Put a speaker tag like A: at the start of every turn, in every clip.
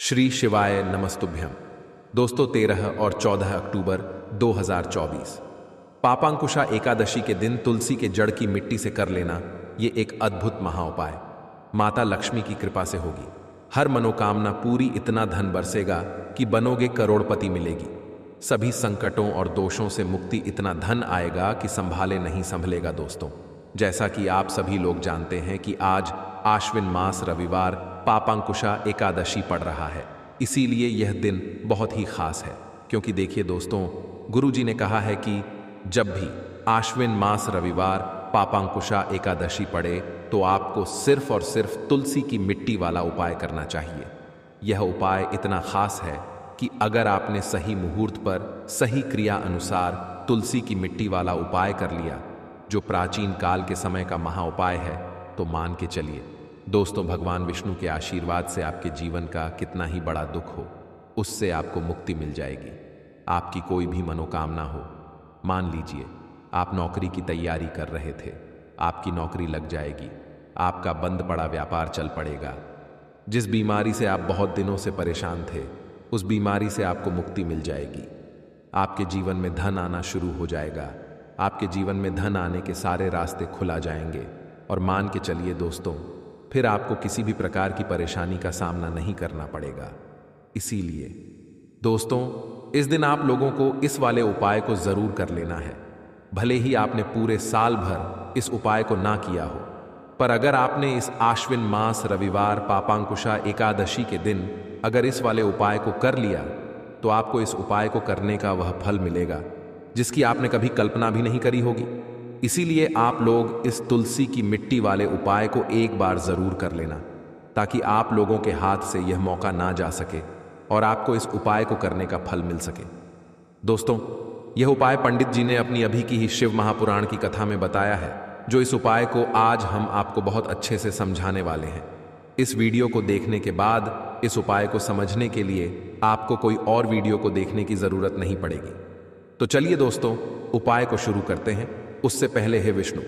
A: श्री शिवाय नमस्तुभ्यम। दोस्तों 13 और 14 अक्टूबर 2024 पापांकुशा एकादशी के दिन तुलसी के जड़ की मिट्टी से कर लेना ये एक अद्भुत महाउपाय माता लक्ष्मी की कृपा से होगी। हर मनोकामना पूरी, इतना धन बरसेगा कि बनोगे करोड़पति मिलेगी। सभी संकटों और दोषों से मुक्ति, इतना धन आएगा कि संभाले नहीं संभलेगा। दोस्तों, जैसा कि आप सभी लोग जानते हैं कि आज आश्विन मास रविवार पापांकुशा एकादशी पड़ रहा है, इसीलिए यह दिन बहुत ही खास है। क्योंकि देखिए दोस्तों, गुरुजी ने कहा है कि जब भी आश्विन मास रविवार पापांकुशा एकादशी पड़े तो आपको सिर्फ और सिर्फ तुलसी की मिट्टी वाला उपाय करना चाहिए। यह उपाय इतना खास है कि अगर आपने सही मुहूर्त पर सही क्रिया अनुसार तुलसी की मिट्टी वाला उपाय कर लिया, जो प्राचीन काल के समय का महाउपाय है, तो मान के चलिए दोस्तों, भगवान विष्णु के आशीर्वाद से आपके जीवन का कितना ही बड़ा दुख हो, उससे आपको मुक्ति मिल जाएगी। आपकी कोई भी मनोकामना हो, मान लीजिए आप नौकरी की तैयारी कर रहे थे, आपकी नौकरी लग जाएगी, आपका बंद पड़ा व्यापार चल पड़ेगा। जिस बीमारी से आप बहुत दिनों से परेशान थे, उस बीमारी से आपको मुक्ति मिल जाएगी। आपके जीवन में धन आना शुरू हो जाएगा। आपके जीवन में धन आने के सारे रास्ते खुला जाएंगे। और मान के चलिए दोस्तों, फिर आपको किसी भी प्रकार की परेशानी का सामना नहीं करना पड़ेगा। इसीलिए दोस्तों, इस दिन आप लोगों को इस वाले उपाय को जरूर कर लेना है। भले ही आपने पूरे साल भर इस उपाय को ना किया हो, पर अगर आपने इस आश्विन मास रविवार पापांकुशा एकादशी के दिन अगर इस वाले उपाय को कर लिया, तो आपको इस उपाय को करने का वह फल मिलेगा जिसकी आपने कभी कल्पना भी नहीं करी होगी। इसीलिए आप लोग इस तुलसी की मिट्टी वाले उपाय को एक बार जरूर कर लेना, ताकि आप लोगों के हाथ से यह मौका ना जा सके और आपको इस उपाय को करने का फल मिल सके। दोस्तों, यह उपाय पंडित जी ने अपनी अभी की ही शिव महापुराण की कथा में बताया है, जो इस उपाय को आज हम आपको बहुत अच्छे से समझाने वाले हैं। इस वीडियो को देखने के बाद इस उपाय को समझने के लिए आपको कोई और वीडियो को देखने की जरूरत नहीं पड़ेगी। तो चलिए दोस्तों, उपाय को शुरू करते हैं। उससे पहले हे विष्णु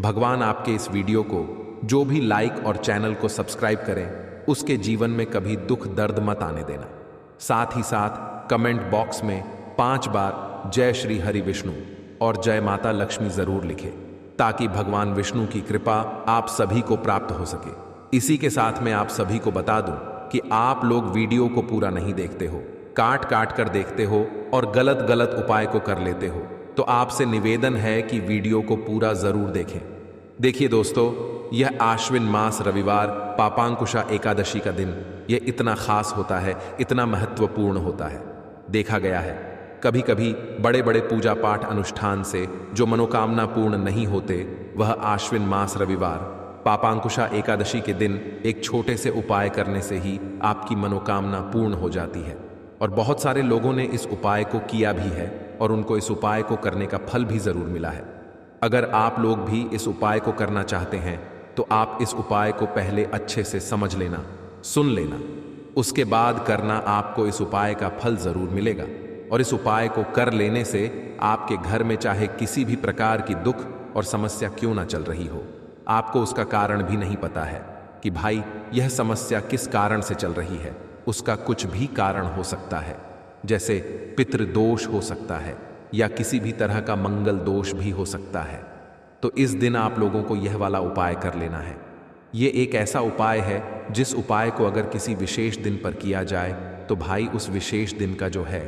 A: भगवान, आपके इस वीडियो को जो भी लाइक और चैनल को सब्सक्राइब करें, उसके जीवन में कभी दुख दर्द मत आने देना। साथ ही साथ कमेंट बॉक्स में 5 बार जय श्री हरि विष्णु और जय माता लक्ष्मी जरूर लिखें, ताकि भगवान विष्णु की कृपा आप सभी को प्राप्त हो सके। इसी के साथ मैं आप सभी को बता दूं कि आप लोग वीडियो को पूरा नहीं देखते हो, काट काट कर देखते हो और गलत गलत उपाय को कर लेते हो। तो आपसे निवेदन है कि वीडियो को पूरा जरूर देखें। देखिए दोस्तों, यह आश्विन मास रविवार पापांकुशा एकादशी का दिन यह इतना खास होता है, इतना महत्वपूर्ण होता है। देखा गया है कभी कभी बड़े बड़े पूजा पाठ अनुष्ठान से जो मनोकामना पूर्ण नहीं होते, वह आश्विन मास रविवार पापांकुशा एकादशी के दिन एक छोटे से उपाय करने से ही आपकी मनोकामना पूर्ण हो जाती है। और बहुत सारे लोगों ने इस उपाय को किया भी है और उनको इस उपाय को करने का फल भी जरूर मिला है। अगर आप लोग भी इस उपाय को करना चाहते हैं, तो आप इस उपाय को पहले अच्छे से समझ लेना, सुन लेना, उसके बाद करना। आपको इस उपाय का फल जरूर मिलेगा। और इस उपाय को कर लेने से आपके घर में चाहे किसी भी प्रकार की दुख और समस्या क्यों ना चल रही हो, आपको उसका कारण भी नहीं पता है कि भाई यह समस्या किस कारण से चल रही है। उसका कुछ भी कारण हो सकता है, जैसे पितृदोष हो सकता है या किसी भी तरह का मंगल दोष भी हो सकता है। तो इस दिन आप लोगों को यह वाला उपाय कर लेना है। ये एक ऐसा उपाय है जिस उपाय को अगर किसी विशेष दिन पर किया जाए, तो भाई उस विशेष दिन का जो है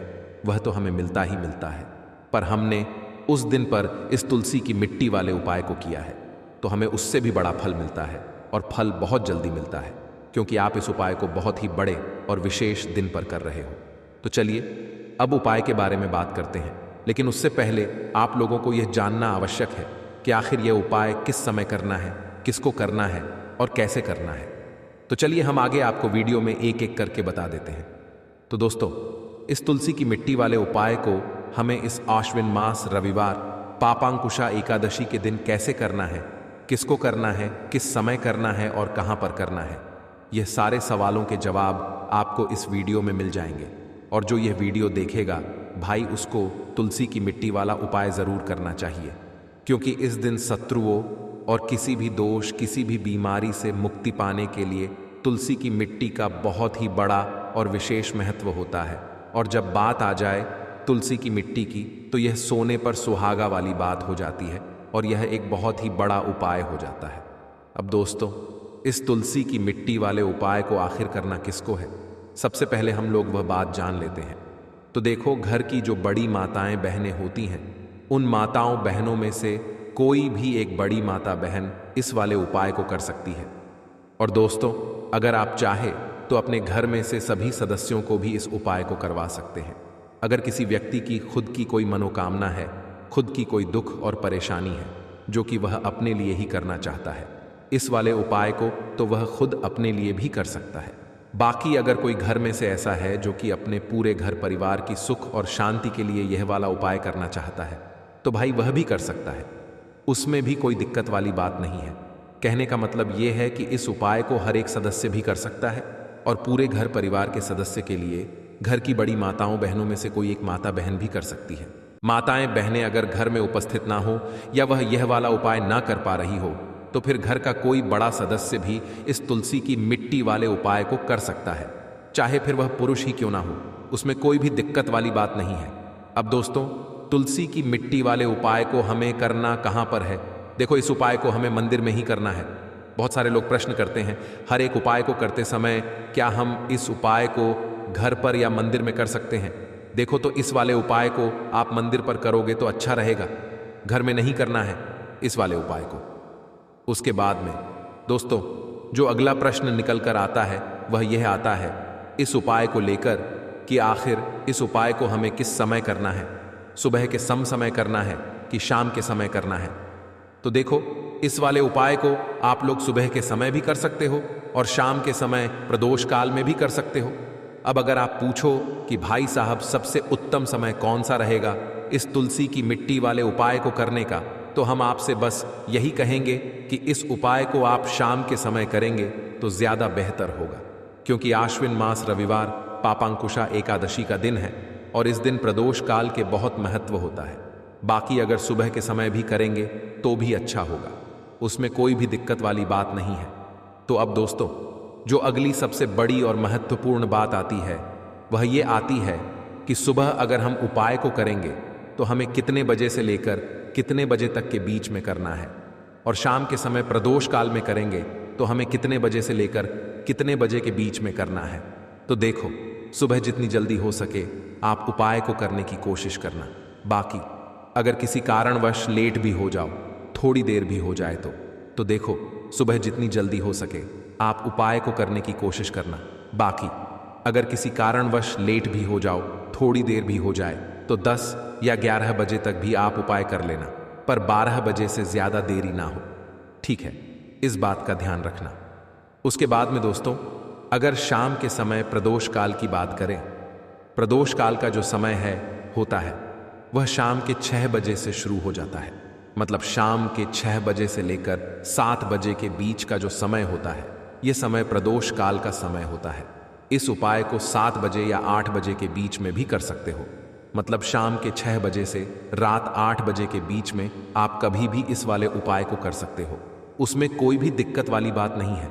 A: वह तो हमें मिलता ही मिलता है। पर हमने उस दिन पर इस तुलसी की मिट्टी वाले उपाय को किया है, तो हमें उससे भी बड़ा फल मिलता है और फल बहुत जल्दी मिलता है, क्योंकि आप इस उपाय को बहुत ही बड़े और विशेष दिन पर कर रहे हो। तो चलिए अब उपाय के बारे में बात करते हैं। लेकिन उससे पहले आप लोगों को यह जानना आवश्यक है कि आखिर यह उपाय किस समय करना है, किसको करना है और कैसे करना है। तो चलिए हम आगे आपको वीडियो में एक एक करके बता देते हैं। तो दोस्तों, इस तुलसी की मिट्टी वाले उपाय को हमें इस आश्विन मास रविवार पापांकुशा एकादशी के दिन कैसे करना है, किसको करना है, किस समय करना है और कहां पर करना है, यह सारे सवालों के जवाब आपको इस वीडियो में मिल जाएंगे। और जो यह वीडियो देखेगा भाई, उसको तुलसी की मिट्टी वाला उपाय जरूर करना चाहिए, क्योंकि इस दिन शत्रुओं और किसी भी दोष, किसी भी बीमारी से मुक्ति पाने के लिए तुलसी की मिट्टी का बहुत ही बड़ा और विशेष महत्व होता है। और जब बात आ जाए तुलसी की मिट्टी की, तो यह सोने पर सुहागा वाली बात हो जाती है और यह एक बहुत ही बड़ा उपाय हो जाता है। अब दोस्तों, इस तुलसी की मिट्टी वाले उपाय को आखिर करना किसको है? सबसे पहले हम लोग वह बात जान लेते हैं। तो देखो, घर की जो बड़ी माताएं बहनें होती हैं, उन माताओं बहनों में से कोई भी एक बड़ी माता बहन इस वाले उपाय को कर सकती है। और दोस्तों, अगर आप चाहे तो अपने घर में से सभी सदस्यों को भी इस उपाय को करवा सकते हैं। अगर किसी व्यक्ति की खुद की कोई मनोकामना है, खुद की कोई दुख और परेशानी है जो कि वह अपने लिए ही करना चाहता है, इस वाले उपाय को तो वह खुद अपने लिए भी कर सकता है। बाकी अगर कोई घर में से ऐसा है जो कि अपने पूरे घर परिवार की सुख और शांति के लिए यह वाला उपाय करना चाहता है, तो भाई वह भी कर सकता है। उसमें भी कोई दिक्कत वाली बात नहीं है। कहने का मतलब यह है कि इस उपाय को हर एक सदस्य भी कर सकता है और पूरे घर परिवार के सदस्य के लिए घर की बड़ी माताओं बहनों में से कोई एक माता बहन भी कर सकती है। माताएं बहनें अगर घर में उपस्थित ना हो या वह यह वाला उपाय ना कर पा रही हो, तो फिर घर का कोई बड़ा सदस्य भी इस तुलसी की मिट्टी वाले उपाय को कर सकता है, चाहे फिर वह पुरुष ही क्यों ना हो। उसमें कोई भी दिक्कत वाली बात नहीं है। अब दोस्तों, तुलसी की मिट्टी वाले उपाय को हमें करना कहाँ पर है? देखो, इस उपाय को हमें मंदिर में ही करना है। बहुत सारे लोग प्रश्न करते हैं, हर एक उपाय को करते समय क्या हम इस उपाय को घर पर या मंदिर में कर सकते हैं? देखो, तो इस वाले उपाय को आप मंदिर पर करोगे तो अच्छा रहेगा, घर में नहीं करना है इस वाले उपाय को। उसके बाद में दोस्तों, जो अगला प्रश्न निकल कर आता है वह यह आता है इस उपाय को लेकर कि आखिर इस उपाय को हमें किस समय करना है? सुबह के समय करना है कि शाम के समय करना है? तो देखो, इस वाले उपाय को आप लोग सुबह के समय भी कर सकते हो और शाम के समय प्रदोष काल में भी कर सकते हो। अब अगर आप पूछो कि भाई साहब सबसे उत्तम समय कौन सा रहेगा इस तुलसी की मिट्टी वाले उपाय को करने का, तो हम आपसे बस यही कहेंगे कि इस उपाय को आप शाम के समय करेंगे तो ज्यादा बेहतर होगा, क्योंकि आश्विन मास रविवार पापांकुशा एकादशी का दिन है और इस दिन प्रदोष काल के बहुत महत्व होता है। बाकी अगर सुबह के समय भी करेंगे तो भी अच्छा होगा, उसमें कोई भी दिक्कत वाली बात नहीं है। तो अब दोस्तों, जो अगली सबसे बड़ी और महत्वपूर्ण बात आती है वह ये आती है कि सुबह अगर हम उपाय को करेंगे तो हमें कितने बजे से लेकर कितने बजे तक के बीच में करना है, और शाम के समय प्रदोष काल में करेंगे तो हमें कितने बजे से लेकर कितने बजे के बीच में करना है। तो देखो, सुबह जितनी जल्दी हो सके आप उपाय को करने की कोशिश करना। बाकी अगर किसी कारणवश लेट भी हो जाओ, थोड़ी देर भी हो जाए तो देखो, सुबह जितनी जल्दी हो सके आप उपाय को करने की कोशिश करना। बाकी अगर किसी कारणवश लेट भी हो जाओ, थोड़ी देर भी हो जाए, तो 10 या 11 बजे तक भी आप उपाय कर लेना, पर 12 बजे से ज्यादा देरी ना हो। ठीक है, इस बात का ध्यान रखना। उसके बाद में दोस्तों, अगर शाम के समय प्रदोष काल की बात करें, प्रदोष काल का जो समय होता है वह शाम के 6 बजे से शुरू हो जाता है। मतलब शाम के 6 बजे से लेकर 7 बजे के बीच का जो समय होता है, यह समय प्रदोष काल का समय होता है। इस उपाय को 7 बजे या 8 बजे के बीच में भी कर सकते हो। मतलब शाम के 6 बजे से रात 8 बजे के बीच में आप कभी भी इस वाले उपाय को कर सकते हो, उसमें कोई भी दिक्कत वाली बात नहीं है।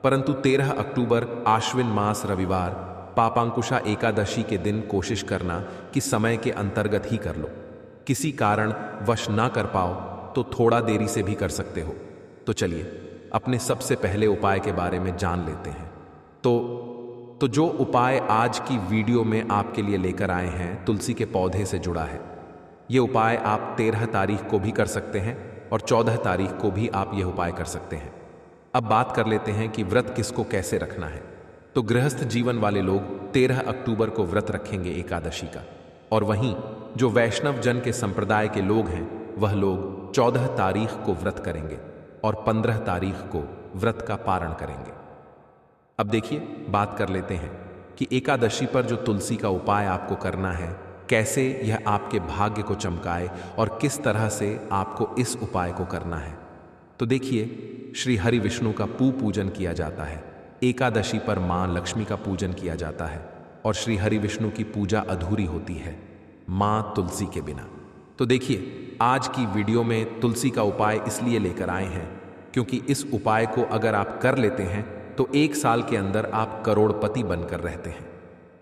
A: परंतु 13 अक्टूबर आश्विन मास रविवार पापांकुशा एकादशी के दिन कोशिश करना कि समय के अंतर्गत ही कर लो। किसी कारण वश ना कर पाओ तो थोड़ा देरी से भी कर सकते हो। तो चलिए अपने सबसे पहले उपाय के बारे में जान लेते हैं। तो जो उपाय आज की वीडियो में आपके लिए लेकर आए हैं तुलसी के पौधे से जुड़ा है। ये उपाय आप 13 तारीख को भी कर सकते हैं और 14 तारीख को भी आप यह उपाय कर सकते हैं। अब बात कर लेते हैं कि व्रत किसको कैसे रखना है। तो गृहस्थ जीवन वाले लोग 13 अक्टूबर को व्रत रखेंगे एकादशी का, और वहीं जो वैष्णव जन के संप्रदाय के लोग हैं वह लोग 14 तारीख को व्रत करेंगे और 15 तारीख को व्रत का पारण करेंगे। अब देखिए, बात कर लेते हैं कि एकादशी पर जो तुलसी का उपाय आपको करना है, कैसे यह आपके भाग्य को चमकाए और किस तरह से आपको इस उपाय को करना है। तो देखिए, श्री हरि विष्णु का पूजन किया जाता है। एकादशी पर मां लक्ष्मी का पूजन किया जाता है और श्री हरि विष्णु की पूजा अधूरी होती है मां तुलसी के बिना। तो देखिए, आज की वीडियो में तुलसी का उपाय इसलिए लेकर आए हैं क्योंकि इस उपाय को अगर आप कर लेते हैं तो 1 साल के अंदर आप करोड़पति बनकर रहते हैं।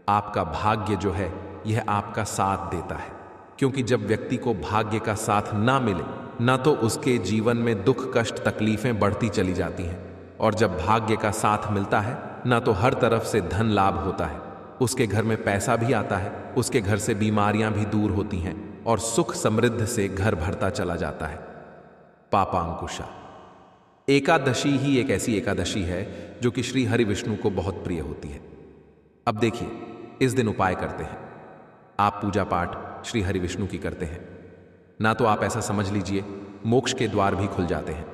A: आपका भाग्य जो है यह आपका साथ देता है, क्योंकि जब व्यक्ति को भाग्य का साथ ना मिले ना तो उसके जीवन में दुख कष्ट तकलीफें बढ़ती चली जाती हैं, और जब भाग्य का साथ मिलता है ना तो हर तरफ से धन लाभ होता है, उसके घर में पैसा भी आता है, उसके घर से बीमारियां भी दूर होती हैं और सुख समृद्ध से घर भरता चला जाता है। पापांकुशा एकादशी ही एक ऐसी एकादशी है जो कि श्री हरि विष्णु को बहुत प्रिय होती है। अब देखिए, इस दिन उपाय करते हैं। आप पूजा पाठ श्री हरि विष्णु की करते हैं ना, तो आप ऐसा समझ लीजिए मोक्ष के द्वार भी खुल जाते हैं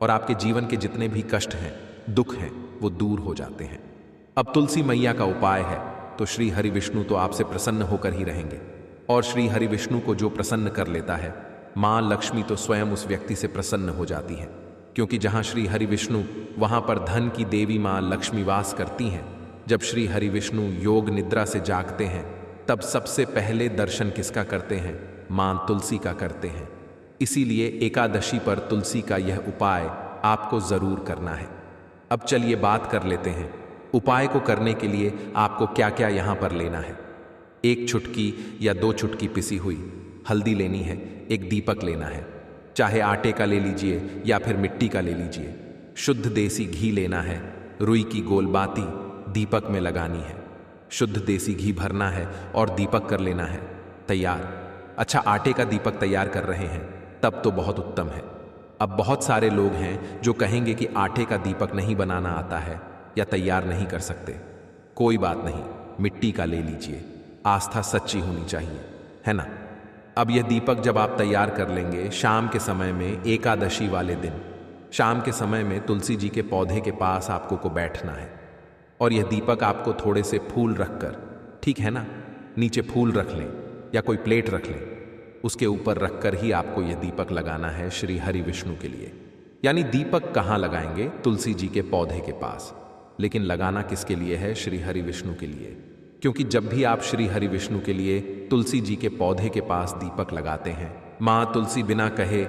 A: और आपके जीवन के जितने भी कष्ट हैं, दुख हैं, वो दूर हो जाते हैं। अब तुलसी मैया का उपाय है तो श्री हरि विष्णु तो आपसे प्रसन्न होकर ही रहेंगे, और श्री हरि विष्णु को जो प्रसन्न कर लेता है, मां लक्ष्मी तो स्वयं उस व्यक्ति से प्रसन्न हो जाती है, क्योंकि जहां श्री हरि विष्णु वहां पर धन की देवी मां लक्ष्मी वास करती हैं। जब श्री हरि विष्णु योग निद्रा से जागते हैं तब सबसे पहले दर्शन किसका करते हैं? मां तुलसी का करते हैं। इसीलिए एकादशी पर तुलसी का यह उपाय आपको जरूर करना है। अब चलिए बात कर लेते हैं उपाय को करने के लिए आपको क्या क्या यहां पर लेना है। 1 चुटकी या 2 चुटकी पिसी हुई हल्दी लेनी है, एक दीपक लेना है, चाहे आटे का ले लीजिए या फिर मिट्टी का ले लीजिए। शुद्ध देसी घी लेना है, रुई की गोल बाती दीपक में लगानी है, शुद्ध देसी घी भरना है और दीपक कर लेना है तैयार। अच्छा, आटे का दीपक तैयार कर रहे हैं तब तो बहुत उत्तम है। अब बहुत सारे लोग हैं जो कहेंगे कि आटे का दीपक नहीं बनाना आता है या तैयार नहीं कर सकते। कोई बात नहीं, मिट्टी का ले लीजिए, आस्था सच्ची होनी चाहिए, है ना। अब यह दीपक जब आप तैयार कर लेंगे, शाम के समय में एकादशी वाले दिन शाम के समय में तुलसी जी के पौधे के पास आपको को बैठना है, और यह दीपक आपको थोड़े से फूल रखकर, ठीक है ना, नीचे फूल रख लें या कोई प्लेट रख लें, उसके ऊपर रखकर ही आपको यह दीपक लगाना है श्री हरि विष्णु के लिए। यानी दीपक कहाँ लगाएंगे? तुलसी जी के पौधे के पास। लेकिन लगाना किसके लिए है? श्री हरि विष्णु के लिए, क्योंकि जब भी आप श्री हरि विष्णु के लिए तुलसी जी के पौधे के पास दीपक लगाते हैं, मां तुलसी बिना कहे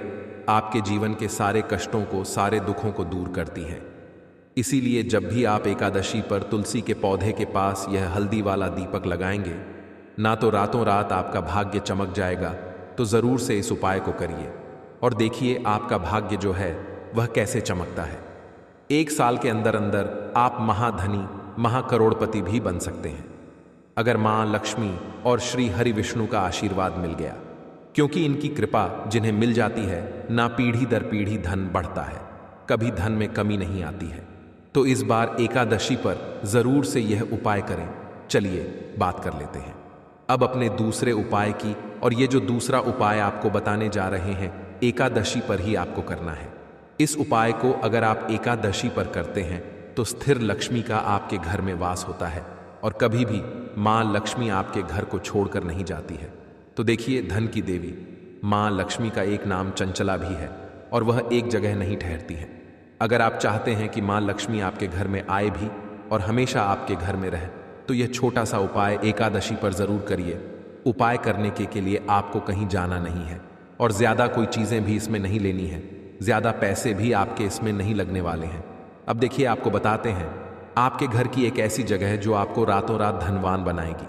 A: आपके जीवन के सारे कष्टों को, सारे दुखों को दूर करती हैं। इसीलिए जब भी आप एकादशी पर तुलसी के पौधे के पास यह हल्दी वाला दीपक लगाएंगे, ना तो रातों रात आपका भाग्य चमक जाएगा, तो जरूर से इस उपाय को करिए और देखिए आपका भाग्य जो है वह कैसे चमकता है। 1 साल के अंदर अंदर आप महाधनी, महाकरोड़पति भी बन सकते हैं, अगर मां लक्ष्मी और श्री हरि विष्णु का आशीर्वाद मिल गया, क्योंकि इनकी कृपा जिन्हें मिल जाती है ना, पीढ़ी दर पीढ़ी धन बढ़ता है, कभी धन में कमी नहीं आती है। तो इस बार एकादशी पर जरूर से यह उपाय करें। चलिए बात कर लेते हैं अब अपने दूसरे उपाय की, और ये जो दूसरा उपाय आपको बताने जा रहे हैं एकादशी पर ही आपको करना है। इस उपाय को अगर आप एकादशी पर करते हैं तो स्थिर लक्ष्मी का आपके घर में वास होता है, और कभी भी मां लक्ष्मी आपके घर को छोड़कर नहीं जाती है। तो देखिए, धन की देवी मां लक्ष्मी का एक नाम चंचला भी है, और वह एक जगह नहीं ठहरती है। अगर आप चाहते हैं कि मां लक्ष्मी आपके घर में आए भी और हमेशा आपके घर में रहे, तो यह छोटा सा उपाय एकादशी पर जरूर करिए। उपाय करने के लिए आपको कहीं जाना नहीं है, और ज्यादा कोई चीजें भी इसमें नहीं लेनी है, ज्यादा पैसे भी आपके इसमें नहीं लगने वाले हैं। अब देखिए, आपको बताते हैं आपके घर की एक ऐसी जगह है जो आपको रातों रात धनवान बनाएगी।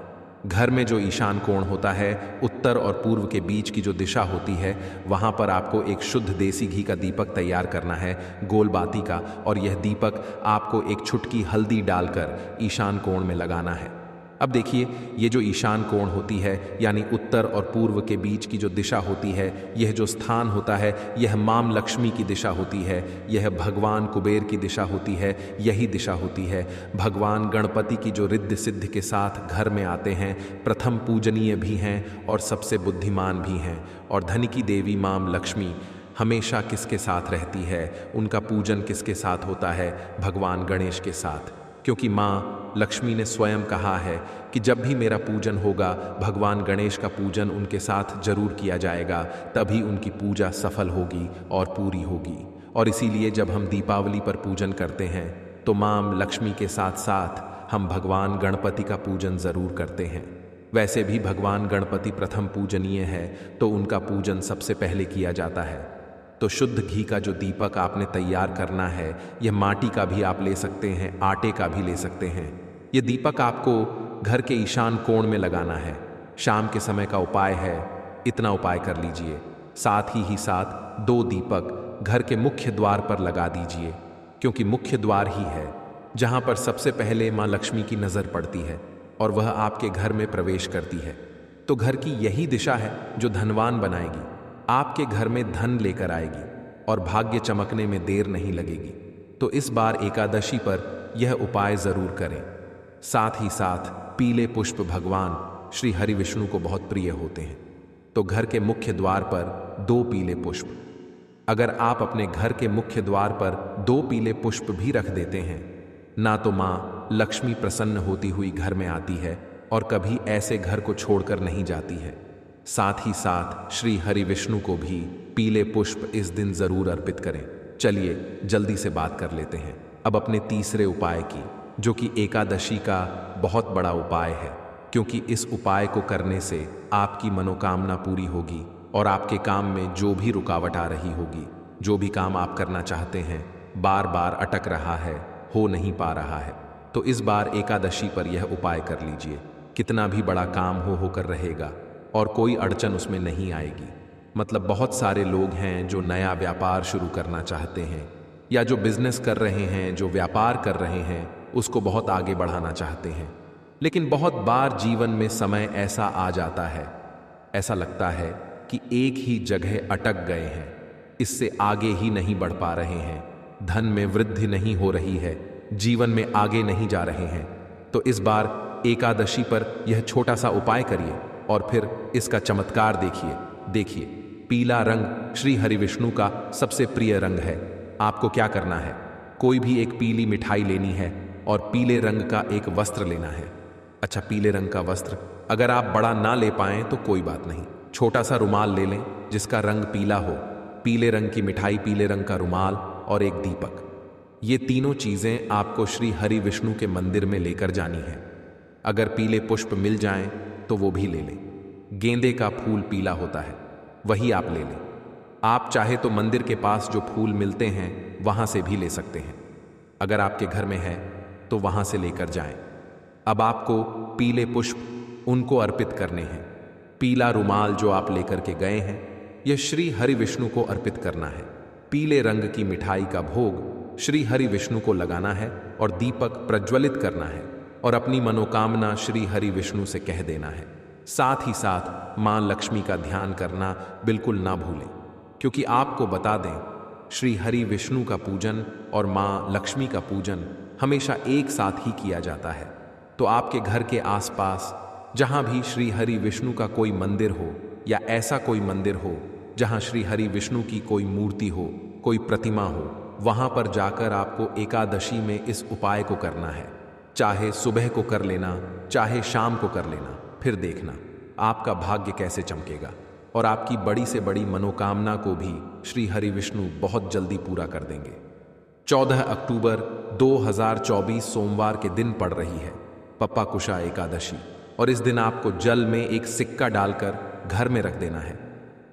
A: घर में जो ईशान कोण होता है, उत्तर और पूर्व के बीच की जो दिशा होती है, वहां पर आपको एक शुद्ध देसी घी का दीपक तैयार करना है, गोल बाती का, और यह दीपक आपको एक चुटकी हल्दी डालकर ईशान कोण में लगाना है। अब देखिए, ये जो ईशान कोण होती है, यानी उत्तर और पूर्व के बीच की जो दिशा होती है, यह जो स्थान होता है, यह मां लक्ष्मी की दिशा होती है, यह भगवान कुबेर की दिशा होती है, यही दिशा होती है भगवान गणपति की, जो रिद्ध सिद्ध के साथ घर में आते हैं, प्रथम पूजनीय भी हैं और सबसे बुद्धिमान भी हैं। और धन की देवी मां लक्ष्मी हमेशा किसके साथ रहती है? उनका पूजन किसके साथ होता है? भगवान गणेश के साथ, क्योंकि मां लक्ष्मी ने स्वयं कहा है कि जब भी मेरा पूजन होगा, भगवान गणेश का पूजन उनके साथ जरूर किया जाएगा, तभी उनकी पूजा सफल होगी और पूरी होगी। और इसीलिए जब हम दीपावली पर पूजन करते हैं तो मां लक्ष्मी के साथ साथ हम भगवान गणपति का पूजन जरूर करते हैं। वैसे भी भगवान गणपति प्रथम पूजनीय है, तो उनका पूजन सबसे पहले किया जाता है। तो शुद्ध घी का जो दीपक आपने तैयार करना है, यह माटी का भी आप ले सकते हैं, आटे का भी ले सकते हैं। यह दीपक आपको घर के ईशान कोण में लगाना है। शाम के समय का उपाय है, इतना उपाय कर लीजिए। साथ ही साथ 2 दीपक घर के मुख्य द्वार पर लगा दीजिए, क्योंकि मुख्य द्वार ही है जहां पर सबसे पहले मां लक्ष्मी की नजर पड़ती है और वह आपके घर में प्रवेश करती है। तो घर की यही दिशा है जो धनवान बनाएगी, आपके घर में धन लेकर आएगी और भाग्य चमकने में देर नहीं लगेगी। तो इस बार एकादशी पर यह उपाय जरूर करें। साथ ही साथ पीले पुष्प भगवान श्री हरि विष्णु को बहुत प्रिय होते हैं, तो घर के मुख्य द्वार पर 2 पीले पुष्प। अगर आप अपने घर के मुख्य द्वार पर 2 पीले पुष्प भी रख देते हैं ना, तो मां लक्ष्मी प्रसन्न होती हुई घर में आती है और कभी ऐसे घर को छोड़कर नहीं जाती है। साथ ही साथ श्री हरि विष्णु को भी पीले पुष्प इस दिन जरूर अर्पित करें। चलिए जल्दी से बात कर लेते हैं अब अपने तीसरे उपाय की, जो कि एकादशी का बहुत बड़ा उपाय है, क्योंकि इस उपाय को करने से आपकी मनोकामना पूरी होगी और आपके काम में जो भी रुकावट आ रही होगी, जो भी काम आप करना चाहते हैं बार बार अटक रहा है, हो नहीं पा रहा है, तो इस बार एकादशी पर यह उपाय कर लीजिए। कितना भी बड़ा काम होकर रहेगा और कोई अड़चन उसमें नहीं आएगी। मतलब बहुत सारे लोग हैं जो नया व्यापार शुरू करना चाहते हैं, या जो बिजनेस कर रहे हैं, जो व्यापार कर रहे हैं, उसको बहुत आगे बढ़ाना चाहते हैं, लेकिन बहुत बार जीवन में समय ऐसा आ जाता है, ऐसा लगता है कि एक ही जगह अटक गए हैं, इससे आगे ही नहीं बढ़ पा रहे हैं, धन में वृद्धि नहीं हो रही है, जीवन में आगे नहीं जा रहे हैं। तो इस बार एकादशी पर यह छोटा सा उपाय करिए और फिर इसका चमत्कार देखिए। देखिए, पीला रंग श्री हरि विष्णु का सबसे प्रिय रंग है। आपको क्या करना है, कोई भी एक पीली मिठाई लेनी है और पीले रंग का एक वस्त्र लेना है। अच्छा, पीले रंग का वस्त्र अगर आप बड़ा ना ले पाएं तो कोई बात नहीं, छोटा सा रुमाल ले लें जिसका रंग पीला हो, पीले रंग की मिठाई, पीले रंग का रुमाल और एक दीपक। ये तीनों चीजें आपको श्री हरि विष्णु के मंदिर में लेकर जानी है। अगर पीले पुष्प मिल जाएं तो वो भी ले लें। गेंदे का फूल पीला होता है, वही आप ले लें। आप चाहे तो मंदिर के पास जो फूल मिलते हैं वहां से भी ले सकते हैं, अगर आपके घर में है तो वहां से लेकर जाएं। अब आपको पीले पुष्प उनको अर्पित करने हैं। पीला रुमाल जो आप लेकर के गए हैं, यह श्री हरि विष्णु को अर्पित करना है। पीले रंग की मिठाई का भोग श्री हरि विष्णु को लगाना है और दीपक प्रज्वलित करना है और अपनी मनोकामना श्री हरि विष्णु से कह देना है। साथ ही साथ मां लक्ष्मी का ध्यान करना बिल्कुल ना भूलें, क्योंकि आपको बता दें, श्री हरि विष्णु का पूजन और मां लक्ष्मी का पूजन हमेशा एक साथ ही किया जाता है। तो आपके घर के आसपास जहां भी श्री हरि विष्णु का कोई मंदिर हो, या ऐसा कोई मंदिर हो जहां श्री हरि विष्णु की कोई मूर्ति हो, कोई प्रतिमा हो, वहां पर जाकर आपको एकादशी में इस उपाय को करना है। चाहे सुबह को कर लेना, चाहे शाम को कर लेना, फिर देखना आपका भाग्य कैसे चमकेगा और आपकी बड़ी से बड़ी मनोकामना को भी श्री हरि विष्णु बहुत जल्दी पूरा कर देंगे। 14 अक्टूबर 2024 सोमवार के दिन पड़ रही है पप्पा कुशा एकादशी, और इस दिन आपको जल में एक सिक्का डालकर घर में रख देना है।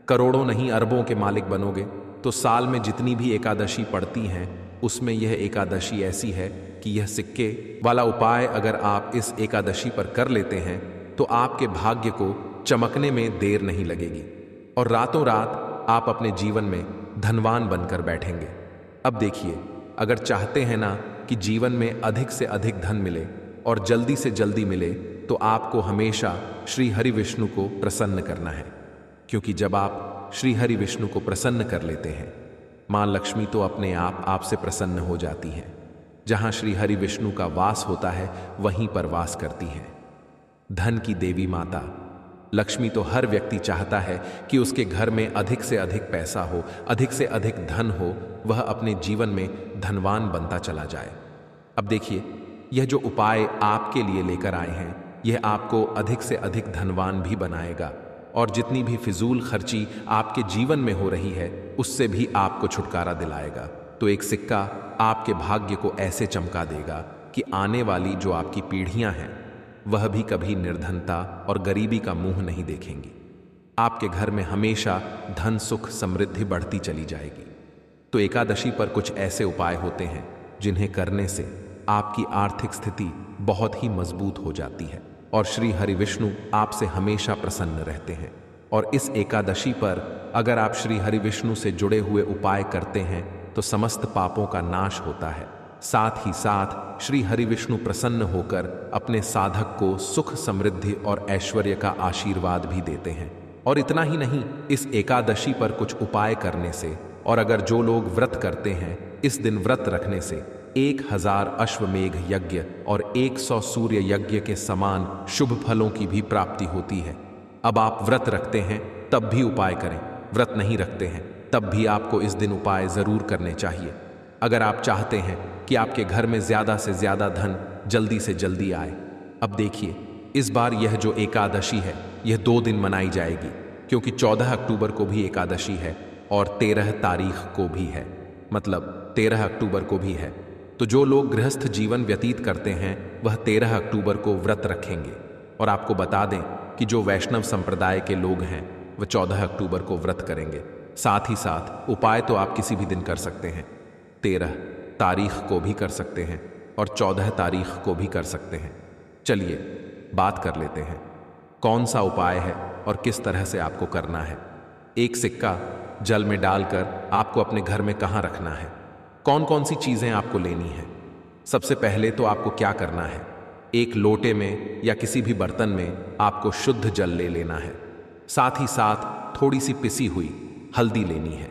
A: करोड़ों नहीं अरबों के मालिक बनोगे। तो साल में जितनी भी एकादशी पड़ती हैं उसमें यह एकादशी ऐसी है कि यह सिक्के वाला उपाय अगर आप इस एकादशी पर कर लेते हैं तो आपके भाग्य को चमकने में देर नहीं लगेगी और रातों रात आप अपने जीवन में धनवान बनकर बैठेंगे। अब देखिए, अगर चाहते हैं ना कि जीवन में अधिक से अधिक धन मिले और जल्दी से जल्दी मिले, तो आपको हमेशा श्री हरि विष्णु को प्रसन्न करना है, क्योंकि जब आप श्री हरि विष्णु को प्रसन्न कर लेते हैं, मां लक्ष्मी तो अपने आप आपसे प्रसन्न हो जाती हैं। जहां श्री हरि विष्णु का वास होता है वहीं पर वास करती हैं। धन की देवी माता लक्ष्मी तो हर व्यक्ति चाहता है कि उसके घर में अधिक से अधिक पैसा हो, अधिक से अधिक धन हो, वह अपने जीवन में धनवान बनता चला जाए। अब देखिए, यह जो उपाय आपके लिए लेकर आए हैं, यह आपको अधिक से अधिक धनवान भी बनाएगा और जितनी भी फिजूल खर्ची आपके जीवन में हो रही है उससे भी आपको छुटकारा दिलाएगा। तो एक सिक्का आपके भाग्य को ऐसे चमका देगा कि आने वाली जो आपकी पीढ़ियां हैं वह भी कभी निर्धनता और गरीबी का मुंह नहीं देखेंगी। आपके घर में हमेशा धन, सुख, समृद्धि बढ़ती चली जाएगी। तो एकादशी पर कुछ ऐसे उपाय होते हैं जिन्हें करने से आपकी आर्थिक स्थिति बहुत ही मजबूत हो जाती है। और श्री हरि विष्णु आपसे हमेशा प्रसन्न रहते हैं। और इस एकादशी पर अगर आप श्री हरि विष्णु से जुड़े हुए उपाय करते हैं तो समस्त पापों का नाश होता है। साथ ही साथ श्री हरि विष्णु प्रसन्न होकर अपने साधक को सुख, समृद्धि और ऐश्वर्य का आशीर्वाद भी देते हैं। और इतना ही नहीं, इस एकादशी पर कुछ उपाय करने से और अगर जो लोग व्रत करते हैं इस दिन व्रत रखने से 1000 अश्वमेघ यज्ञ और 100 सूर्य यज्ञ के समान शुभ फलों की भी प्राप्ति होती है। अब आप व्रत रखते हैं तब भी उपाय करें, व्रत नहीं रखते हैं तब भी आपको इस दिन उपाय जरूर करने चाहिए। अगर आप चाहते हैं कि आपके घर में ज्यादा से ज्यादा धन जल्दी से जल्दी आए। अब देखिए, इस बार यह जो एकादशी है यह 2 दिन मनाई जाएगी, क्योंकि 14 अक्टूबर को भी एकादशी है और 13 तारीख को भी है, मतलब 13 अक्टूबर को भी है। तो जो लोग गृहस्थ जीवन व्यतीत करते हैं वह 13 अक्टूबर को व्रत रखेंगे। और आपको बता दें कि जो वैष्णव संप्रदाय के लोग हैं वह 14 अक्टूबर को व्रत करेंगे। साथ ही साथ उपाय तो आप किसी भी दिन कर सकते हैं, 13 तारीख को भी कर सकते हैं और 14 तारीख को भी कर सकते हैं। चलिए बात कर लेते हैं कौन सा उपाय है और किस तरह से आपको करना है। एक सिक्का जल में डालकर आपको अपने घर में कहाँ रखना है, कौन कौन सी चीजें आपको लेनी है। सबसे पहले तो आपको क्या करना है, एक लोटे में या किसी भी बर्तन में आपको शुद्ध जल ले लेना है। साथ ही साथ थोड़ी सी पिसी हुई हल्दी लेनी है।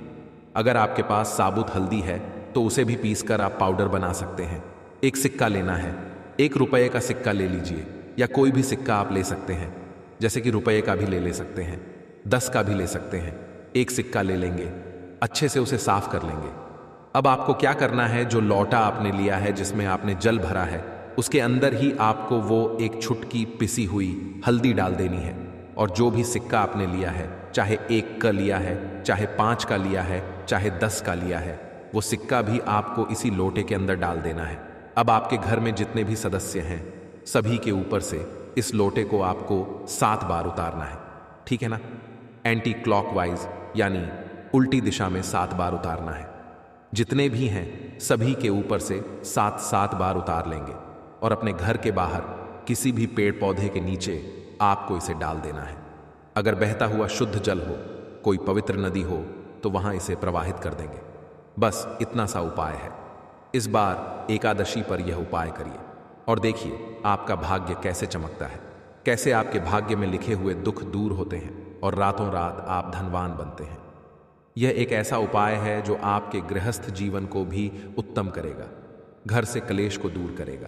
A: अगर आपके पास साबुत हल्दी है तो उसे भी पीसकर आप पाउडर बना सकते हैं। एक सिक्का लेना है, 1 रुपये का सिक्का ले लीजिए या कोई भी सिक्का आप ले सकते हैं, जैसे कि रुपये का भी ले सकते हैं, 10 का भी ले सकते हैं। एक सिक्का ले लेंगे, अच्छे से उसे साफ कर लेंगे। अब आपको क्या करना है, जो लोटा आपने लिया है जिसमें आपने जल भरा है उसके अंदर ही आपको वो एक छुटकी पिसी हुई हल्दी डाल देनी है। और जो भी सिक्का आपने लिया है, चाहे 1 का लिया है, चाहे 5 का लिया है, चाहे 10 का लिया है, वो सिक्का भी आपको इसी लोटे के अंदर डाल देना है। अब आपके घर में जितने भी सदस्य हैं सभी के ऊपर से इस लोटे को आपको 7 बार उतारना है, ठीक है ना। एंटी क्लॉकवाइज यानी उल्टी दिशा में 7 बार उतारना है। जितने भी हैं सभी के ऊपर से 7 बार उतार लेंगे और अपने घर के बाहर किसी भी पेड़ पौधे के नीचे आपको इसे डाल देना है। अगर बहता हुआ शुद्ध जल हो, कोई पवित्र नदी हो तो वहां इसे प्रवाहित कर देंगे। बस इतना सा उपाय है। इस बार एकादशी पर यह उपाय करिए और देखिए आपका भाग्य कैसे चमकता है, कैसे आपके भाग्य में लिखे हुए दुख दूर होते हैं और रातों रात आप धनवान बनते हैं। यह एक ऐसा उपाय है जो आपके गृहस्थ जीवन को भी उत्तम करेगा, घर से कलेश को दूर करेगा,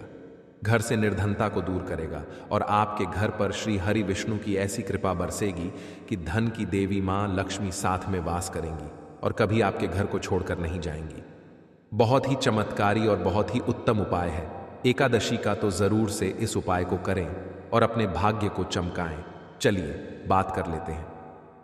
A: घर से निर्धनता को दूर करेगा और आपके घर पर श्री हरि विष्णु की ऐसी कृपा बरसेगी कि धन की देवी मां लक्ष्मी साथ में वास करेंगी और कभी आपके घर को छोड़कर नहीं जाएंगी। बहुत ही चमत्कारी और बहुत ही उत्तम उपाय है। एकादशी का तो जरूर से इस उपाय को करें और अपने भाग्य को चमकाएं। चलिए बात कर लेते हैं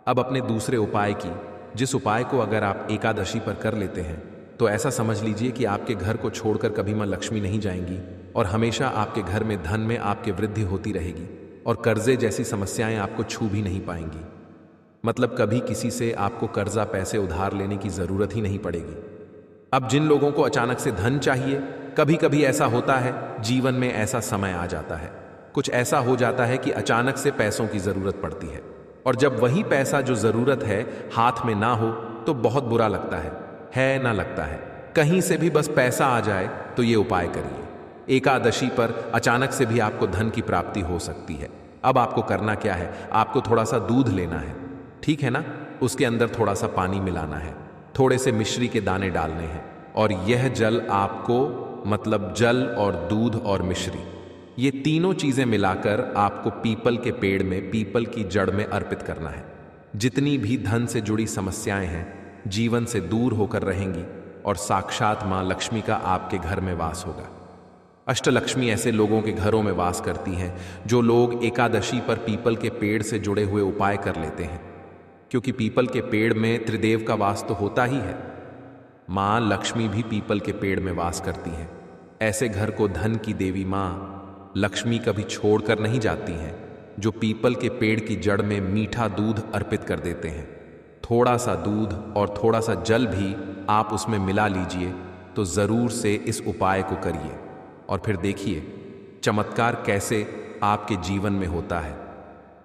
A: अब अपने दूसरे उपाय की, जिस उपाय को अगर आप एकादशी पर कर लेते हैं तो ऐसा समझ लीजिए कि आपके घर को छोड़कर कभी मां लक्ष्मी नहीं जाएंगी और हमेशा आपके घर में धन में आपके वृद्धि होती रहेगी और कर्जे जैसी समस्याएं आपको छू भी नहीं पाएंगी। मतलब कभी किसी से आपको कर्जा पैसे उधार लेने की जरूरत ही नहीं पड़ेगी। अब जिन लोगों को अचानक से धन चाहिए, कभी कभी ऐसा होता है जीवन में ऐसा समय आ जाता है, कुछ ऐसा हो जाता है कि अचानक से पैसों की जरूरत पड़ती है और जब वही पैसा जो जरूरत है हाथ में ना हो तो बहुत बुरा लगता है ना लगता है। कहीं से भी बस पैसा आ जाए तो ये उपाय करिए। एकादशी पर अचानक से भी आपको धन की प्राप्ति हो सकती है। अब आपको करना क्या है, आपको थोड़ा सा दूध लेना है, ठीक है ना। उसके अंदर थोड़ा सा पानी मिलाना है, थोड़े से मिश्री के दाने डालने हैं और यह जल आपको, मतलब जल और दूध और मिश्री, ये तीनों चीजें मिलाकर आपको पीपल के पेड़ में, पीपल की जड़ में अर्पित करना है। जितनी भी धन से जुड़ी समस्याएं हैं जीवन से दूर होकर रहेंगी और साक्षात मां लक्ष्मी का आपके घर में वास होगा। अष्टलक्ष्मी ऐसे लोगों के घरों में वास करती हैं जो लोग एकादशी पर पीपल के पेड़ से जुड़े हुए उपाय कर लेते हैं, क्योंकि पीपल के पेड़ में त्रिदेव का वास तो होता ही है। मां लक्ष्मी भी पीपल के पेड़ में वास करती हैं। ऐसे घर को धन की देवी मां लक्ष्मी कभी छोड़कर नहीं जाती हैं, जो पीपल के पेड़ की जड़ में मीठा दूध अर्पित कर देते हैं। थोड़ा सा दूध और थोड़ा सा जल भी आप उसमें मिला लीजिए तो जरूर से इस उपाय को करिए और फिर देखिए चमत्कार कैसे आपके जीवन में होता है।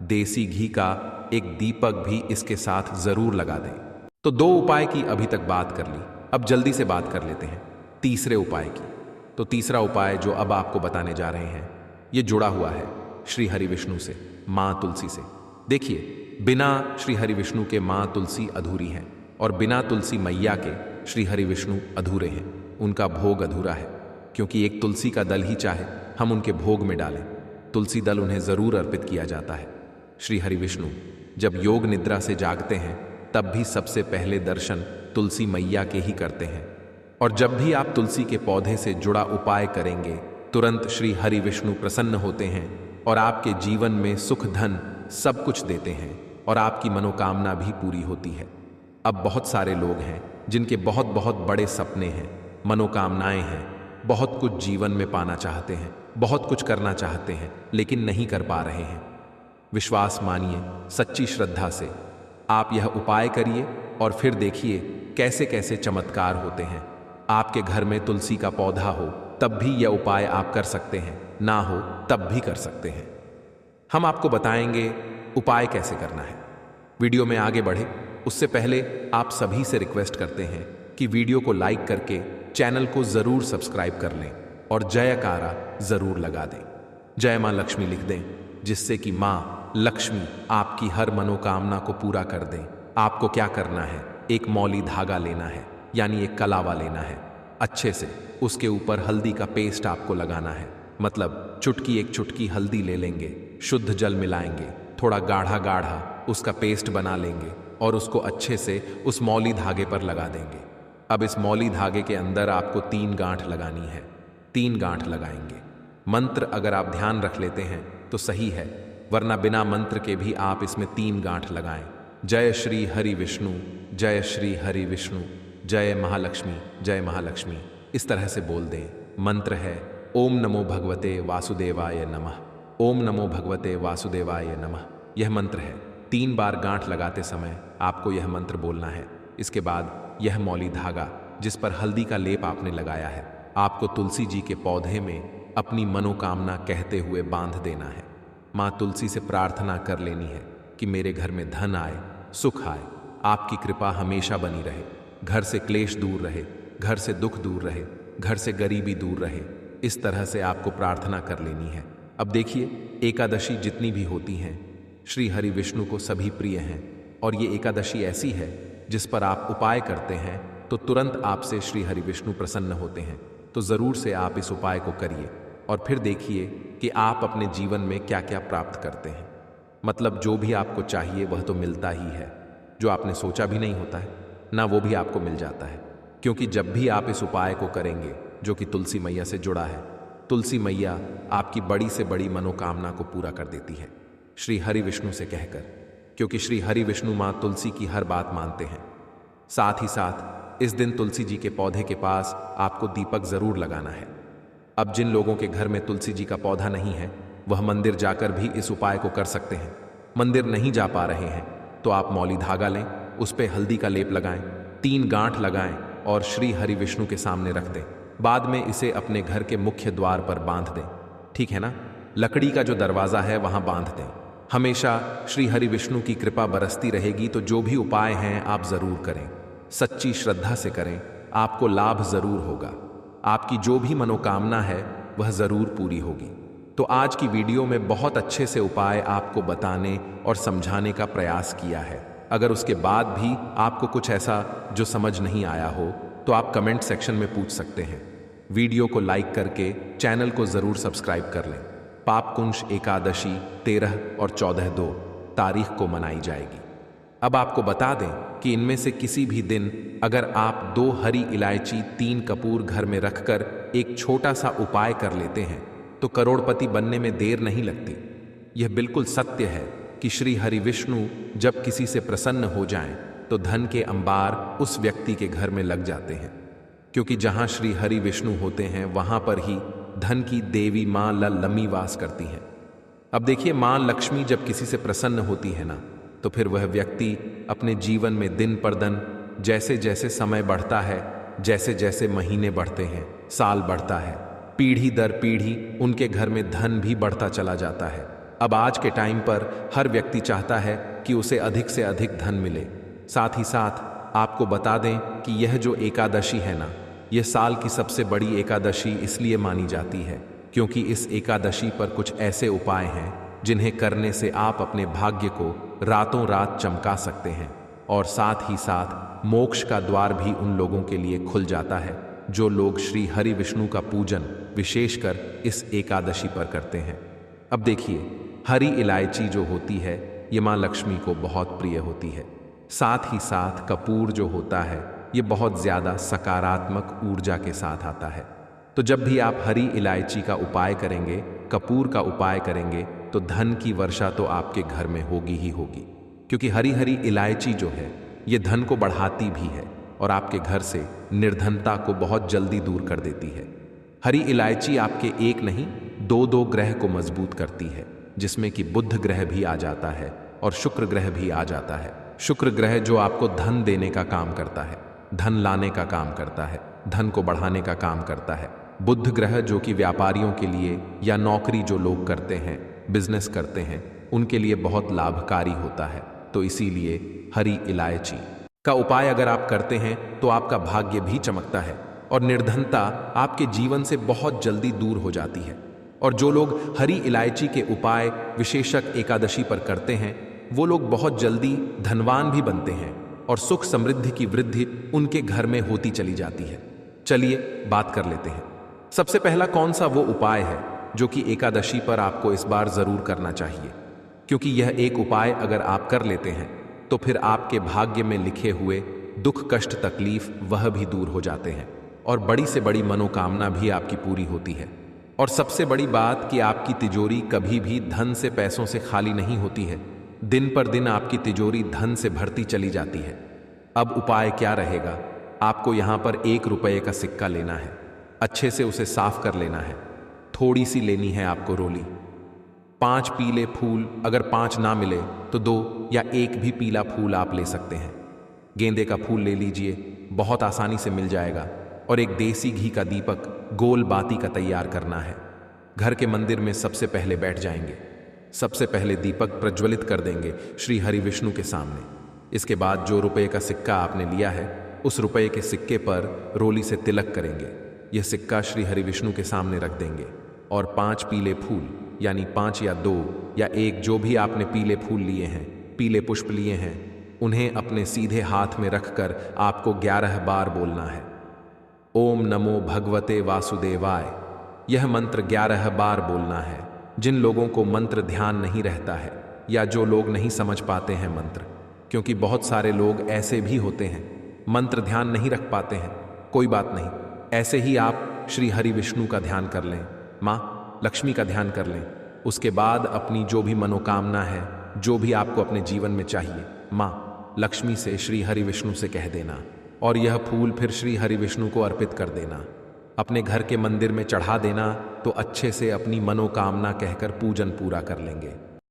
A: देसी घी का एक दीपक भी इसके साथ जरूर लगा दें। तो 2 उपाय की अभी तक बात कर ली, अब जल्दी से बात कर लेते हैं तीसरे उपाय की। तो तीसरा उपाय जो अब आपको बताने जा रहे हैं, ये जुड़ा हुआ है श्री हरि विष्णु से, माँ तुलसी से। देखिए, बिना श्री हरि विष्णु के माँ तुलसी अधूरी हैं और बिना तुलसी मैया के श्री हरि विष्णु अधूरे हैं। उनका भोग अधूरा है, क्योंकि एक तुलसी का दल ही चाहे हम उनके भोग में डालें, तुलसी दल उन्हें जरूर अर्पित किया जाता है। श्री हरि विष्णु जब योग निद्रा से जागते हैं तब भी सबसे पहले दर्शन तुलसी मैया के ही करते हैं। और जब भी आप तुलसी के पौधे से जुड़ा उपाय करेंगे, तुरंत श्री हरि विष्णु प्रसन्न होते हैं और आपके जीवन में सुख धन सब कुछ देते हैं और आपकी मनोकामना भी पूरी होती है। अब बहुत सारे लोग हैं जिनके बहुत बहुत बड़े सपने हैं, मनोकामनाएं हैं, बहुत कुछ जीवन में पाना चाहते हैं, बहुत कुछ करना चाहते हैं, लेकिन नहीं कर पा रहे हैं। विश्वास मानिए, सच्ची श्रद्धा से आप यह उपाय करिए और फिर देखिए कैसे कैसे चमत्कार होते हैं। आपके घर में तुलसी का पौधा हो तब भी यह उपाय आप कर सकते हैं, ना हो तब भी कर सकते हैं। हम आपको बताएंगे उपाय कैसे करना है। वीडियो में आगे बढ़े उससे पहले आप सभी से रिक्वेस्ट करते हैं कि वीडियो को लाइक करके चैनल को जरूर सब्सक्राइब कर लें और जयकारा जरूर लगा दें। जय मां लक्ष्मी लिख दें, जिससे कि मां लक्ष्मी आपकी हर मनोकामना को पूरा कर दें। आपको क्या करना है, एक मौली धागा लेना है, यानी एक कलावा लेना है। अच्छे से उसके ऊपर हल्दी का पेस्ट आपको लगाना है, मतलब चुटकी, एक चुटकी हल्दी ले लेंगे, शुद्ध जल मिलाएंगे, थोड़ा गाढ़ा गाढ़ा उसका पेस्ट बना लेंगे और उसको अच्छे से उस मौली धागे पर लगा देंगे। अब इस मौली धागे के अंदर आपको 3 गांठ लगानी है। 3 गांठ लगाएंगे। मंत्र अगर आप ध्यान रख लेते हैं तो सही है, वरना बिना मंत्र के भी आप इसमें 3 गांठ लगाएं। जय श्री हरि विष्णु, जय श्री हरि विष्णु, जय महालक्ष्मी, जय महालक्ष्मी, इस तरह से बोल दें। मंत्र है ओम नमो भगवते वासुदेवाय नमः, ओम नमो भगवते वासुदेवाय नमः। यह मंत्र है। 3 बार गांठ लगाते समय आपको यह मंत्र बोलना है। इसके बाद यह मौली धागा जिस पर हल्दी का लेप आपने लगाया है, आपको तुलसी जी के पौधे में अपनी मनोकामना कहते हुए बांध देना है। माँ तुलसी से प्रार्थना कर लेनी है कि मेरे घर में धन आए, सुख आए, आपकी कृपा हमेशा बनी रहे, घर से क्लेश दूर रहे, घर से दुख दूर रहे, घर से गरीबी दूर रहे। इस तरह से आपको प्रार्थना कर लेनी है। अब देखिए, एकादशी जितनी भी होती हैं श्री हरि विष्णु को सभी प्रिय हैं, और ये एकादशी ऐसी है जिस पर आप उपाय करते हैं तो तुरंत आपसे श्री हरि विष्णु प्रसन्न होते हैं। तो ज़रूर से आप इस उपाय को करिए और फिर देखिए कि आप अपने जीवन में क्या क्या प्राप्त करते हैं। मतलब जो भी आपको चाहिए वह तो मिलता ही है, जो आपने सोचा भी नहीं होता है ना, वो भी आपको मिल जाता है। क्योंकि जब भी आप इस उपाय को करेंगे जो कि तुलसी मैया से जुड़ा है, तुलसी मैया आपकी बड़ी से बड़ी मनोकामना को पूरा कर देती है श्री हरि विष्णु से कहकर, क्योंकि श्री हरि विष्णु माँ तुलसी की हर बात मानते हैं। साथ ही साथ इस दिन तुलसी जी के पौधे के पास आपको दीपक जरूर लगाना है। अब जिन लोगों के घर में तुलसी जी का पौधा नहीं है वह मंदिर जाकर भी इस उपाय को कर सकते हैं। मंदिर नहीं जा पा रहे हैं तो आप मौली धागा लें, उस पर हल्दी का लेप लगाएं, 3 गांठ लगाएं और श्री हरि विष्णु के सामने रख दें। बाद में इसे अपने घर के मुख्य द्वार पर बांध दें, ठीक है ना। लकड़ी का जो दरवाजा है वहां बांध दें। हमेशा श्री हरि विष्णु की कृपा बरसती रहेगी। तो जो भी उपाय हैं आप जरूर करें, सच्ची श्रद्धा से करें, आपको लाभ जरूर होगा। आपकी जो भी मनोकामना है वह जरूर पूरी होगी। तो आज की वीडियो में बहुत अच्छे से उपाय आपको बताने और समझाने का प्रयास किया है। अगर उसके बाद भी आपको कुछ ऐसा जो समझ नहीं आया हो तो आप कमेंट सेक्शन में पूछ सकते हैं। वीडियो को लाइक करके चैनल को जरूर सब्सक्राइब कर लें। पापकुंश एकादशी 13 और 14/2 तारीख को मनाई जाएगी। अब आपको बता दें कि इनमें से किसी भी दिन अगर आप 2 हरी इलायची, 3 कपूर घर में रखकर एक छोटा सा उपाय कर लेते हैं तो करोड़पति बनने में देर नहीं लगती। यह बिल्कुल सत्य है कि श्री हरि विष्णु जब किसी से प्रसन्न हो जाएं तो धन के अंबार उस व्यक्ति के घर में लग जाते हैं, क्योंकि जहां श्री हरि विष्णु होते हैं वहां पर ही धन की देवी मां लक्ष्मी वास करती हैं। अब देखिए, मां लक्ष्मी जब किसी से प्रसन्न होती है ना, तो फिर वह व्यक्ति अपने जीवन में दिन पर दिन जैसे जैसे समय बढ़ता है, जैसे जैसे महीने बढ़ते हैं, साल बढ़ता है, पीढ़ी दर पीढ़ी उनके घर में धन भी बढ़ता चला जाता है। अब आज के टाइम पर हर व्यक्ति चाहता है कि उसे अधिक से अधिक धन मिले। साथ ही साथ आपको बता दें कि यह जो एकादशी है ना, यह साल की सबसे बड़ी एकादशी इसलिए मानी जाती है क्योंकि इस एकादशी पर कुछ ऐसे उपाय हैं जिन्हें करने से आप अपने भाग्य को रातों रात चमका सकते हैं, और साथ ही साथ मोक्ष का द्वार भी उन लोगों के लिए खुल जाता है जो लोग श्री हरि विष्णु का पूजन विशेषकर इस एकादशी पर करते हैं। अब देखिए, हरी इलायची जो होती है ये माँ लक्ष्मी को बहुत प्रिय होती है। साथ ही साथ कपूर जो होता है ये बहुत ज़्यादा सकारात्मक ऊर्जा के साथ आता है। तो जब भी आप हरी इलायची का उपाय करेंगे, कपूर का उपाय करेंगे, तो धन की वर्षा तो आपके घर में होगी ही होगी, क्योंकि हरी हरी इलायची जो है ये धन को बढ़ाती भी है और आपके घर से निर्धनता को बहुत जल्दी दूर कर देती है। हरी इलायची आपके एक नहीं दो ग्रह को मजबूत करती है, जिसमें कि बुध ग्रह भी आ जाता है और शुक्र ग्रह भी आ जाता है। शुक्र ग्रह जो आपको धन देने का काम करता है, धन लाने का काम करता है, धन को बढ़ाने का काम करता है। बुध ग्रह जो कि व्यापारियों के लिए या नौकरी जो लोग करते हैं, बिजनेस करते हैं, उनके लिए बहुत लाभकारी होता है। तो इसीलिए हरी इलायची का उपाय अगर आप करते हैं तो आपका भाग्य भी चमकता है और निर्धनता आपके जीवन से बहुत जल्दी दूर हो जाती है। और जो लोग हरी इलायची के उपाय विशेषक एकादशी पर करते हैं वो लोग बहुत जल्दी धनवान भी बनते हैं और सुख समृद्धि की वृद्धि उनके घर में होती चली जाती है। चलिए बात कर लेते हैं। सबसे पहला कौन सा वो उपाय है जो कि एकादशी पर आपको इस बार जरूर करना चाहिए, क्योंकि यह एक उपाय अगर आप कर लेते हैं तो फिर आपके भाग्य में लिखे हुए दुख कष्ट तकलीफ वह भी दूर हो जाते हैं और बड़ी से बड़ी मनोकामना भी आपकी पूरी होती है। और सबसे बड़ी बात कि आपकी तिजोरी कभी भी धन से पैसों से खाली नहीं होती है, दिन पर दिन आपकी तिजोरी धन से भरती चली जाती है। अब उपाय क्या रहेगा? आपको यहाँ पर 1 रुपये का सिक्का लेना है, अच्छे से उसे साफ कर लेना है, थोड़ी सी लेनी है आपको रोली, 5 पीले फूल, अगर 5 ना मिले तो 2 या 1 भी पीला फूल आप ले सकते हैं। गेंदे का फूल ले लीजिए, बहुत आसानी से मिल जाएगा। और एक देसी घी का दीपक गोल बाती का तैयार करना है। घर के मंदिर में सबसे पहले बैठ जाएंगे, सबसे पहले दीपक प्रज्वलित कर देंगे श्री हरि विष्णु के सामने। इसके बाद जो रुपये का सिक्का आपने लिया है उस रुपये के सिक्के पर रोली से तिलक करेंगे। यह सिक्का श्री हरि विष्णु के सामने रख देंगे और 5 पीले फूल, यानी 5 या 2 या 1 जो भी आपने पीले फूल लिए हैं, पीले पुष्प लिए हैं, उन्हें अपने सीधे हाथ में रखकर आपको 11 बार बोलना है, ओम नमो भगवते वासुदेवाय। यह मंत्र 11 बार बोलना है। जिन लोगों को मंत्र ध्यान नहीं रहता है या जो लोग नहीं समझ पाते हैं मंत्र, क्योंकि बहुत सारे लोग ऐसे भी होते हैं मंत्र ध्यान नहीं रख पाते हैं, कोई बात नहीं, ऐसे ही आप श्री हरि विष्णु का ध्यान कर लें, माँ लक्ष्मी का ध्यान कर लें। उसके बाद अपनी जो भी मनोकामना है, जो भी आपको अपने जीवन में चाहिए, माँ लक्ष्मी से श्री हरि विष्णु से कह देना और यह फूल फिर श्री हरि विष्णु को अर्पित कर देना, अपने घर के मंदिर में चढ़ा देना। तो अच्छे से अपनी मनोकामना कहकर पूजन पूरा कर लेंगे।